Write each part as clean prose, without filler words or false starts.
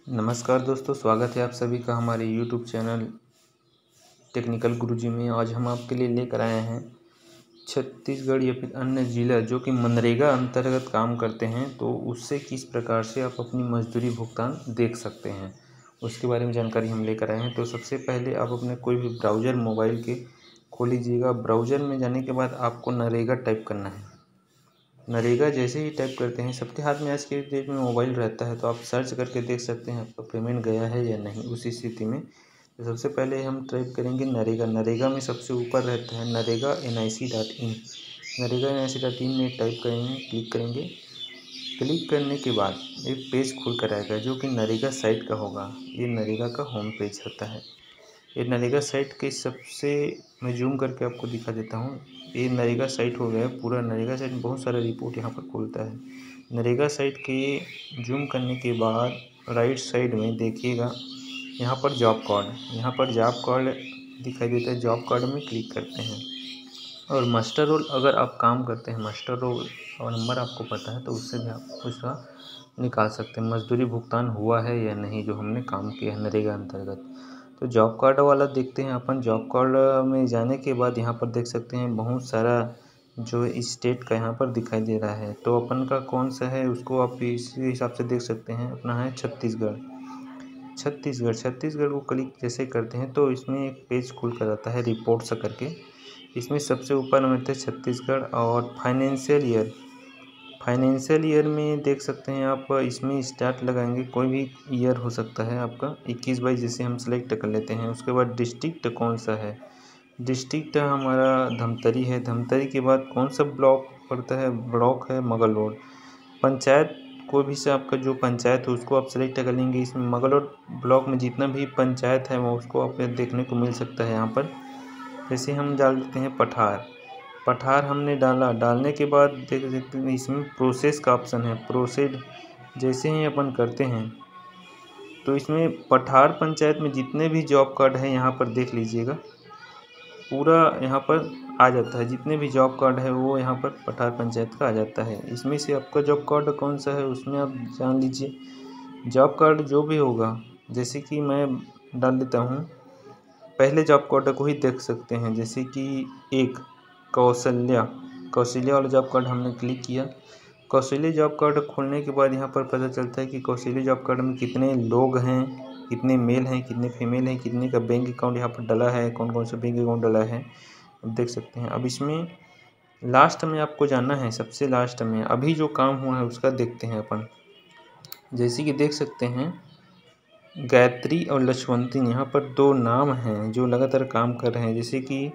नमस्कार दोस्तों, स्वागत है आप सभी का हमारे YouTube चैनल टेक्निकल गुरुजी में। आज हम आपके लिए लेकर आए हैं छत्तीसगढ़ या फिर अन्य ज़िला जो कि मनरेगा अंतर्गत काम करते हैं, तो उससे किस प्रकार से आप अपनी मजदूरी भुगतान देख सकते हैं, उसके बारे में जानकारी हम लेकर आए हैं। तो सबसे पहले आप अपने कोई भी ब्राउज़र मोबाइल के खोल लीजिएगा। ब्राउज़र में जाने के बाद आपको नरेगा टाइप करना है। नरेगा जैसे ही टाइप करते हैं, सबके हाथ में आज के डेट में मोबाइल रहता है, तो आप सर्च करके देख सकते हैं आपका पेमेंट गया है या नहीं। उस स्थिति में तो सबसे पहले हम टाइप करेंगे नरेगा। नरेगा में सबसे ऊपर रहता है नरेगा NIC.in। नरेगा NIC.in में टाइप करेंगे, क्लिक करेंगे। क्लिक करने के बाद एक पेज खुल कर आएगा जो कि नरेगा साइट का होगा। ये नरेगा का होम पेज होता है। ये नरेगा साइट के सबसे मैं जूम करके आपको दिखा देता हूँ। ये नरेगा साइट हो गया। पूरा नरेगा साइट में बहुत सारा रिपोर्ट यहाँ पर खुलता है। नरेगा साइट के जूम करने के बाद राइट साइड में देखिएगा, यहाँ पर जॉब कार्ड, यहाँ पर जॉब कार्ड दिखाई देता है। जॉब कार्ड में क्लिक करते हैं और मास्टर रोल अगर आप काम करते हैं, मास्टर रोल और नंबर आपको पता है, तो उससे भी आप उसका निकाल सकते हैं मजदूरी भुगतान हुआ है या नहीं जो हमने काम किया है नरेगा अंतर्गत। तो जॉब कार्ड वाला देखते हैं अपन। जॉब कार्ड में जाने के बाद यहाँ पर देख सकते हैं बहुत सारा जो स्टेट का यहाँ पर दिखाई दे रहा है। तो अपन का कौन सा है उसको आप इसी हिसाब से देख सकते हैं। अपना है छत्तीसगढ़। छत्तीसगढ़ को क्लिक जैसे करते हैं तो इसमें एक पेज खुल कर आता है रिपोर्ट्स करके। इसमें सबसे ऊपर मिलता है छत्तीसगढ़ और फाइनेंशियल ईयर में देख सकते हैं आप। इसमें स्टार्ट लगाएंगे, कोई भी ईयर हो सकता है आपका 21-22 जैसे हम सेलेक्ट कर लेते हैं। उसके बाद डिस्ट्रिक्ट कौन सा है, डिस्ट्रिक्ट हमारा धमतरी है। धमतरी के बाद कौन सा ब्लॉक पड़ता है, ब्लॉक है मगल रोड। पंचायत कोई भी से आपका जो पंचायत है उसको आप सेलेक्ट कर लेंगे। इसमें मगल रोड ब्लॉक में जितना भी पंचायत है वो उसको आप देखने को मिल सकता है यहाँ पर। जैसे हम डाल देते हैं पठार हमने डाला। डालने के बाद देख सकते हैं इसमें प्रोसेस का ऑप्शन है, प्रोसीड जैसे ही अपन करते हैं तो इसमें पठार पंचायत में जितने भी जॉब कार्ड है यहाँ पर देख लीजिएगा, पूरा यहाँ पर आ जाता है। जितने भी जॉब कार्ड है वो यहाँ पर पठार पंचायत का आ जाता है। इसमें से आपका जॉब कार्ड कौन सा है उसमें आप जान लीजिए। जॉब कार्ड जो भी होगा, जैसे कि मैं डाल देता हूँ, पहले जॉब कार्ड को ही देख सकते हैं। जैसे कि एक कौशल्या वाला जॉब कार्ड हमने क्लिक किया। कौशल्या जॉब कार्ड खोलने के बाद यहाँ पर पता चलता है कि कौशल्या जॉब कार्ड में कितने लोग हैं, कितने मेल हैं, कितने फीमेल हैं, कितने का बैंक अकाउंट यहाँ पर डला है, कौन कौन सा बैंक अकाउंट डला है, अब देख सकते हैं। अब इसमें लास्ट में आपको जानना है, सबसे लास्ट में अभी जो काम हुआ है उसका देखते हैं अपन। जैसे कि देख सकते हैं गायत्री और लक्ष्मणती, यहाँ पर दो नाम हैं जो लगातार काम कर रहे हैं। जैसे कि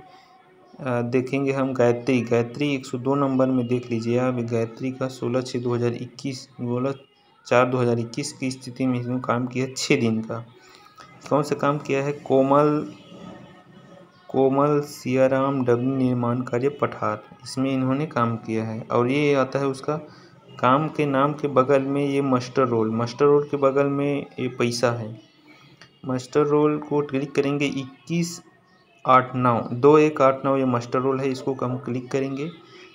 देखेंगे हम गायत्री 102 नंबर में देख लीजिए आप। गायत्री का 16/6/2021 की स्थिति में इसने काम किया 6 दिन का। कौन सा काम किया है, कोमल सियाराम डबली निर्माण कार्य पठार, इसमें इन्होंने काम किया है। और ये आता है उसका काम के नाम के बगल में ये मास्टर रोल के बगल में ये पैसा है। मास्टर रोल को क्लिक करेंगे 21/8/9 ये मास्टर रोल है। इसको हम क्लिक करेंगे।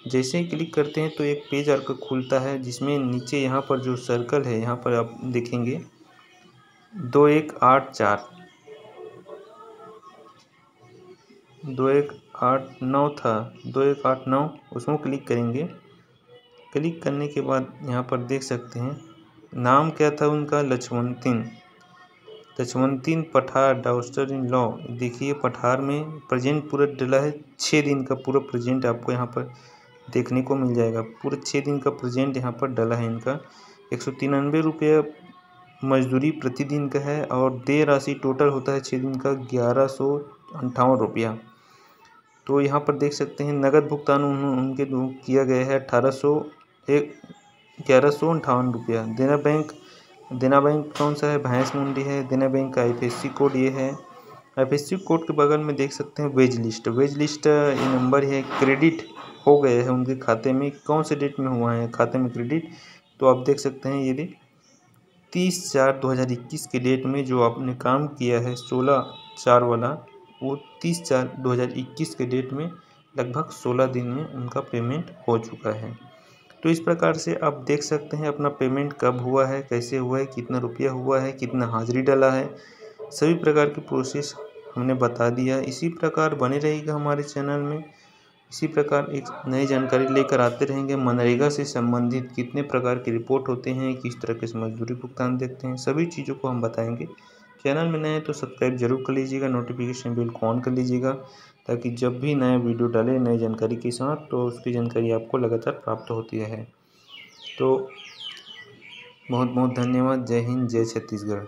जैसे ही क्लिक करते हैं तो एक पेज आपका खुलता है जिसमें नीचे यहाँ पर जो सर्कल है यहाँ पर आप देखेंगे 2189 था, 2189 उसमें क्लिक करेंगे। क्लिक करने के बाद यहाँ पर देख सकते हैं नाम क्या था उनका, लक्ष्मणतीन पठार डाउस्टर इन लॉ। देखिए पठार में प्रेजेंट पूरा डला है, 6 दिन का पूरा प्रेजेंट आपको यहाँ पर देखने को मिल जाएगा। पूरा 6 दिन का प्रेजेंट यहाँ पर डला है इनका। 193 रुपये मजदूरी प्रतिदिन का है और देय राशि टोटल होता है 6 दिन का 1158 रुपया। तो यहाँ पर देख सकते हैं नगद भुगतान उनके किया गया है 1158 रुपया। देना बैंक कौन सा है, भैंस मुंडी है। देना बैंक का IFSC कोड ये है। IFSC कोड के बगल में देख सकते हैं वेज लिस्ट ये नंबर है। क्रेडिट हो गए हैं उनके खाते में, कौन से डेट में हुआ है खाते में क्रेडिट, तो आप देख सकते हैं ये 30/4/2021 के डेट में जो आपने काम किया है 16/4 वाला, वो 30/4/2021 के डेट में लगभग 16 दिन में उनका पेमेंट हो चुका है। तो इस प्रकार से आप देख सकते हैं अपना पेमेंट कब हुआ है, कैसे हुआ है, कितना रुपया हुआ है, कितना हाजिरी डाला है, सभी प्रकार की प्रोसेस हमने बता दिया। इसी प्रकार बने रहेगा हमारे चैनल में। इसी प्रकार एक नई जानकारी लेकर आते रहेंगे। मनरेगा से संबंधित कितने प्रकार के रिपोर्ट होते हैं, किस तरह के मजदूरी भुगतान देखते हैं, सभी चीज़ों को हम बताएंगे। चैनल में नए हैं तो सब्सक्राइब जरूर कर लीजिएगा, नोटिफिकेशन बेल को ऑन कर लीजिएगा, ताकि जब भी नया वीडियो डालें नई जानकारी के साथ तो उसकी जानकारी आपको लगातार प्राप्त होती है। तो बहुत बहुत धन्यवाद। जय हिंद, जय छत्तीसगढ़।